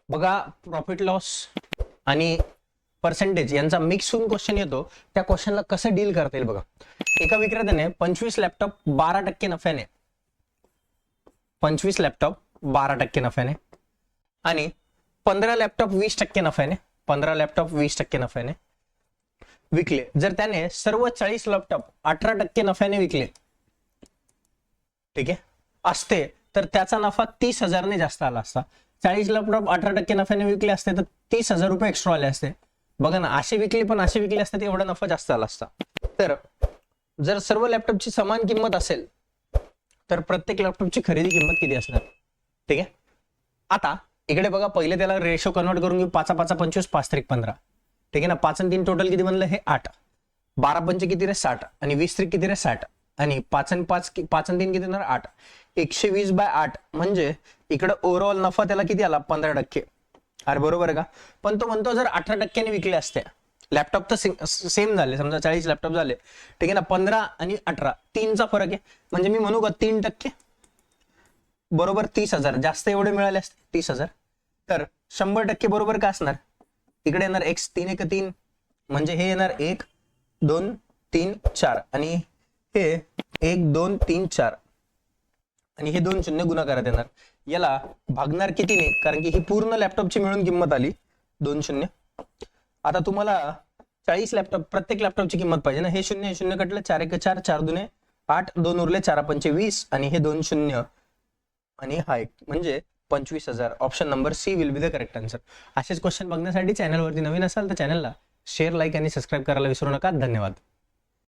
बघा profit loss आणि percentage यांचा मिक्स होऊन क्वेश्चन येतो, त्या क्वेश्चनला कसं डील करता येईल बघा. एका विक्रेत्याने 25 लॅपटॉप 12% नफ्याने 25 लॅपटॉप 12% नफ्याने आणि 15 लॅपटॉप 20% नफ्याने 15 लॅपटॉप 20% नफ्याने विकले. जर त्याने सर्व 40 लॅपटॉप 18% नफ्याने विकले, ठीक आहे, असते तर त्याचा नफा 30,000 ने जास्त आला असता. 40 लॅपटॉप 18% नफ्याने विकले असते तर 30,000 रुपये एक्स्ट्रा आले असते. बघा ना, असे विकले पण असे विकले असते तर एवढा नफा जास्त आला असता. तर जर सर्व लॅपटॉपची समान किंमत असेल तर प्रत्येक लॅपटॉपची खरेदी किंमत किती असणार, ठीक आहे. आता इकडे बघा, पहिले त्याला रेशो कन्वर्ट करून घेऊ. 5 5 25 5 3 15, ठीक आहे ना. 5 आणि 3 टोटल किती बनलं, हे 8. 12 पंच किती रे 60 आणि 20 त्रिक किती रे 60 आणि 5 आणि 5 आणि 3 किती येणार 8. 120/8 म्हणजे इकडे ओव्हरऑल नफा त्याला किती आला, 15%. अरे बरोबर आहे का. पण तो म्हणतो जर 18% विकले असते लॅपटॉप तर सेम झाले, समजा 40 लॅपटॉप झाले, ठीक आहे ना. 15 आणि 18 3चा फरक आहे, म्हणजे मी म्हणू का 3% बरोबर 30,000 जास्त एवढे मिळाले असते 30,000. तर 100% बरोबर का असणार, इकडे येणार x 3 1 3 म्हणजे हे येणार 1 2 3 4 आणि हे 1 2 3 4 आणि हे 2 शून्य गुणाकारात येणार. याला भागणार कितीने, कारण की ही पूर्ण लॅपटॉपची मिळून किंमत आली 2 शून्य. आता तुम्हाला 40 लॅपटॉप प्रत्येक लॅपटॉपची किंमत पाहिजे ना. हे शून्य शून्य कटलं, 4 1 4 4 2 8 2 उरले 4 5 20 आणि हे 2 शून्य आणि हा एक म्हणजे 25,000. Option number C will be the correct answer. असेच क्वेश्चन बघण्यासाठी चॅनलवरती नवीन असाल तर चॅनलला शेअर, लाईक आणि सबस्क्राईब करायला विसरू नका. धन्यवाद.